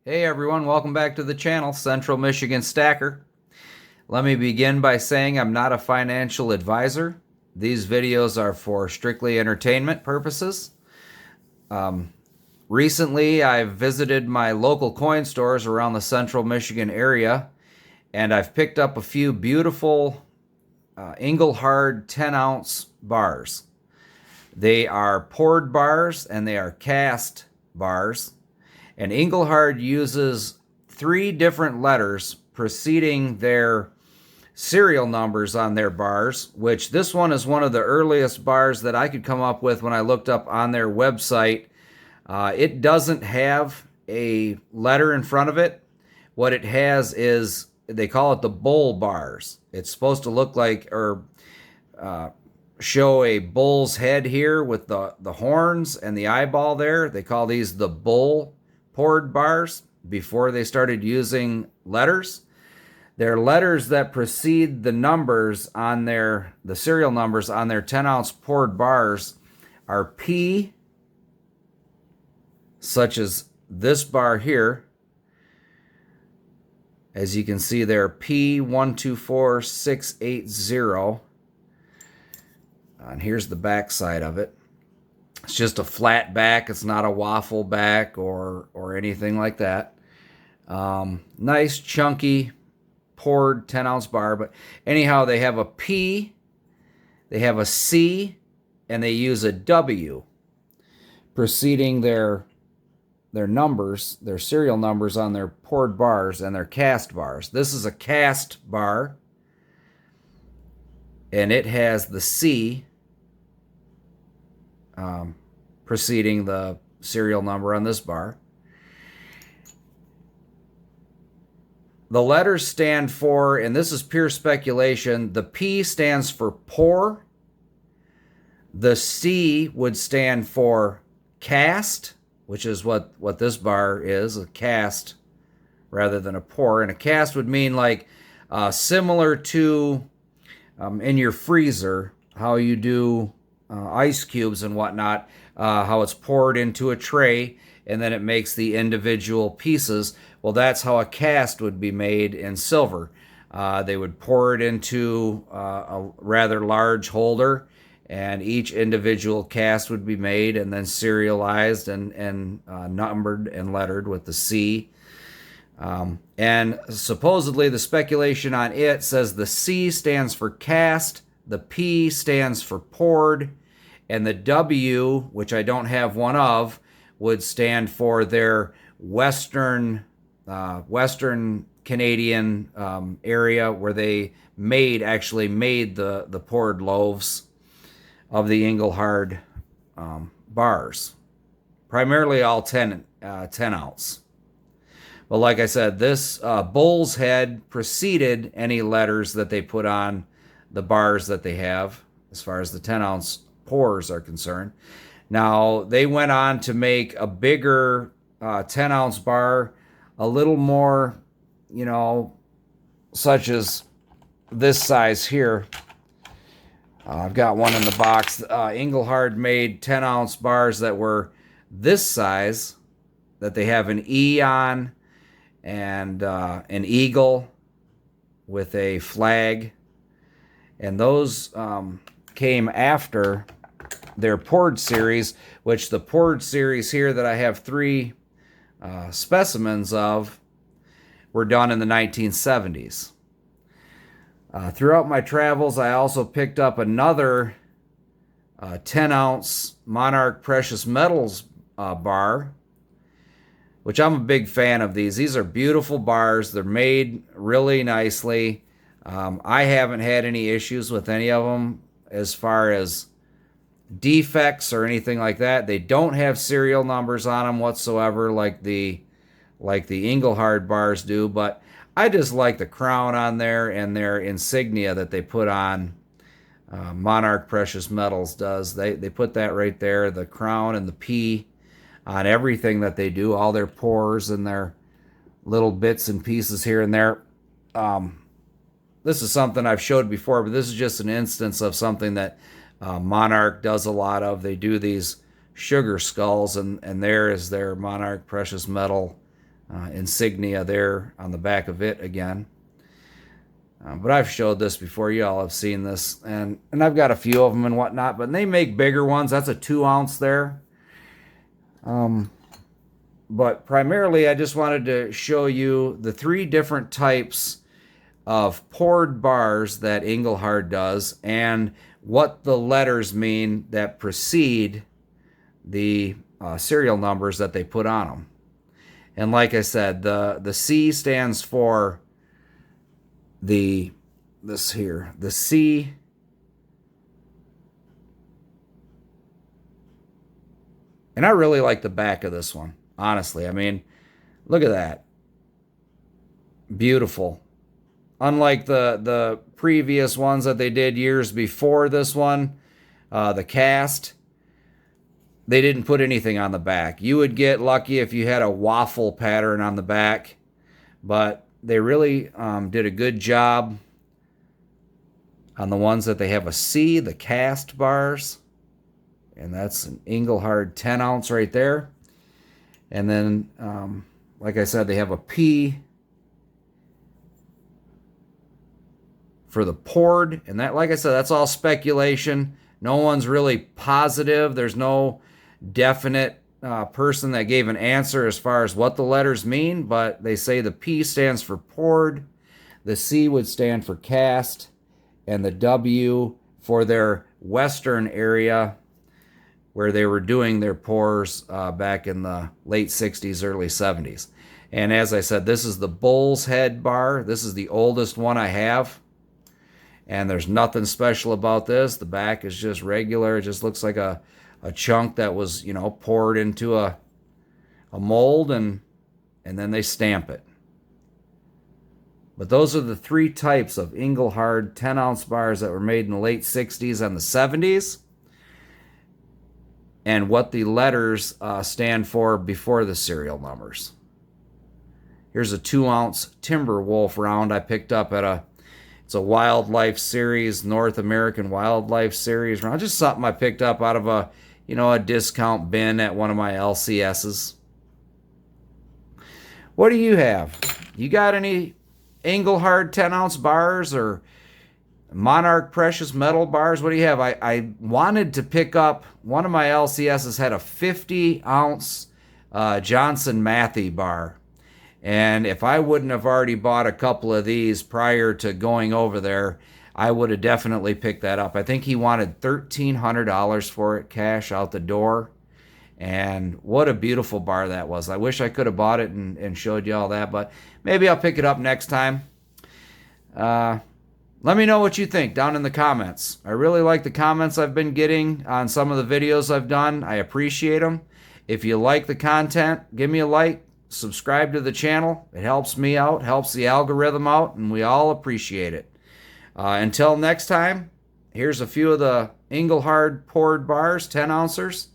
Hey everyone, welcome back to the channel, Central Michigan Stacker. Let me begin by saying I'm not a financial advisor. These videos are for strictly entertainment purposes. Recently, I've visited my local coin stores around the Central Michigan area, and I've picked up a few beautiful Englhard 10-ounce bars. They are poured bars and they are cast bars. And Englhard uses 3 different letters preceding their serial numbers on their bars, which this one is one of the earliest bars that I could come up with when I looked up on their website. It doesn't have a letter in front of it. What it has is, they call it the bull bars. It's supposed to look like, or show a bull's head here with the horns and the eyeball there. They call these the bull poured bars before they started using letters. They're letters that precede the numbers on the serial numbers on their 10-ounce poured bars are P, such as this bar here. As you can see there, P124680. And here's the back side of it. It's just a flat back. It's not a waffle back or anything like that. Nice, chunky, poured 10-ounce bar. But anyhow, they have a P, they have a C, and they use a W preceding their numbers, their serial numbers on their poured bars and their cast bars. This is a cast bar, and it has the C preceding the serial number on this bar. The letters stand for, and this is pure speculation, the P stands for pour, the C would stand for cast, which is what this bar is, a cast rather than a pour. And a cast would mean like similar to in your freezer, how you do ice cubes and whatnot, how it's poured into a tray and then it makes the individual pieces. Well, that's how a cast would be made in silver. They would pour it into a rather large holder, and each individual cast would be made and then serialized and numbered and lettered with the C. And supposedly the speculation on it says the C stands for cast, the P stands for poured, and the W, which I don't have one of, would stand for their Western Canadian area where they actually made the poured loaves of the Englhard bars, primarily all 10 ounce. But like I said, this bull's head preceded any letters that they put on the bars that they have as far as the 10-ounce pours are concerned. Now, they went on to make a bigger 10-ounce bar, a little more, such as this size here. I've got one in the box. Englhard made 10-ounce bars that were this size, that they have an E on, and an eagle with a flag. And those came after their poured series, which the poured series here that I have 3 specimens of were done in the 1970s. Throughout my travels, I also picked up another 10-ounce Monarch Precious Metals bar, which I'm a big fan of these. These are beautiful bars. They're made really nicely. I haven't had any issues with any of them as far as defects or anything like that. They don't have serial numbers on them whatsoever like the Englhard bars do, but I just like the crown on there and their insignia that they put on. Monarch Precious Metals does. They put that right there, the crown and the P on everything that they do, all their pours and their little bits and pieces here and there. this is something I've showed before, but this is just an instance of something that Monarch does a lot of. They do these sugar skulls, and there is their Monarch precious metal insignia there on the back of it again. But I've showed this before. You all have seen this, and I've got a few of them and whatnot, but they make bigger ones. That's a 2 ounce there. But primarily, I just wanted to show you the 3 different types of poured bars that Englhard does and what the letters mean that precede the serial numbers that they put on them. And like I said, the C stands for the C. And I really like the back of this one, honestly. I mean, look at that. Beautiful. Unlike the previous ones that they did years before this one, the cast, they didn't put anything on the back. You would get lucky if you had a waffle pattern on the back, but they really did a good job on the ones that they have a C, the cast bars. And that's an Englhard 10 ounce right there. And then, like I said, they have a P for the poured. And that, like I said, that's all speculation. No one's really positive. There's no definite person that gave an answer as far as what the letters mean, but they say the P stands for poured, the C would stand for cast, and the W for their western area where they were doing their pours back in the late 60s, early 70s. And as I said, this is the Bull's Head bar. This is the oldest one I have. And there's nothing special about this. The back is just regular. It just looks like a chunk that was, poured into a mold, and then they stamp it. But those are the 3 types of Englhard 10 ounce bars that were made in the late 60s and the 70s, and what the letters stand for before the serial numbers. Here's a 2 ounce Timber Wolf round I picked up at it's a Wildlife Series, North American Wildlife Series round. Just something I picked up out of a discount bin at one of my LCSs. What do you have? You got any Englhard 10 ounce bars or Monarch precious metal bars? What do you have? I wanted to pick up, one of my LCSs had a 50 ounce Johnson Matthey bar. And if I wouldn't have already bought a couple of these prior to going over there, I would have definitely picked that up. I think he wanted $1,300 for it, cash out the door. And what a beautiful bar that was. I wish I could have bought it and showed you all that, but maybe I'll pick it up next time. Let me know what you think down in the comments. I really like the comments I've been getting on some of the videos I've done. I appreciate them. If you like the content, give me a like. Subscribe to the channel. It helps me out, helps the algorithm out, and we all appreciate it. Until next time, here's a few of the Englhard poured bars, 10 ouncers.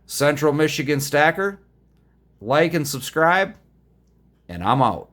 Central Michigan Stacker. Like and subscribe, and I'm out.